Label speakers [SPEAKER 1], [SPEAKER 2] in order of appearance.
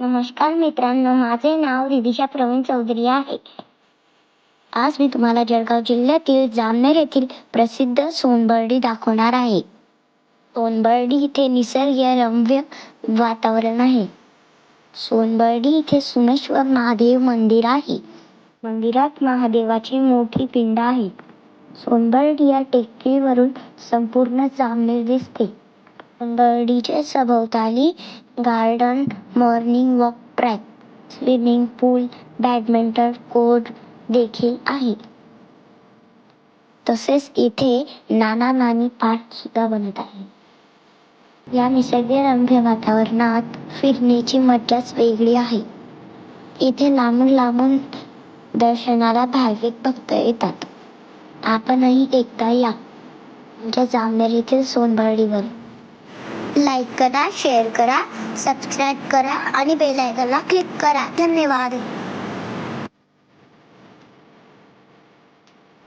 [SPEAKER 1] नमस्कार मित्रांनो, माझे नाव रिदिशा प्रवीण चौधरी आहे. आज मी तुम्हाला जळगाव जिल्ह्यातील जामनेर येथील प्रसिद्ध सोनबर्डी दाखवणार आहे. सोनबर्डी इथे निसर्गरम्य वातावरण आहे. सोनबर्डी इथे सोमेश्वर महादेव मंदिर आहे. मंदिरात महादेवाची मोठी पिंड आहे. सोनबर्डी या टेकडीवरून संपूर्ण जामनेर दिसते. सोनबर्डीच्या सभोवताली garden, morning walk track, swimming pool, badminton court देखील आहे. तसेच इथे नाना-नानी पार्क सुद्धा बनत आहे. या निसर्गरम्य वातावरणात फिरण्याची मजाच वेगळी आहे. इथे लांबून दर्शनाला भाविक भक्त येतात. आपणही एकदा या आमच्या जामनेर येथील सोनबर्डीवर. लाईक करा, शेअर करा, सबस्क्राईब करा आणि बेल आयकॉनला क्लिक करा. धन्यवाद.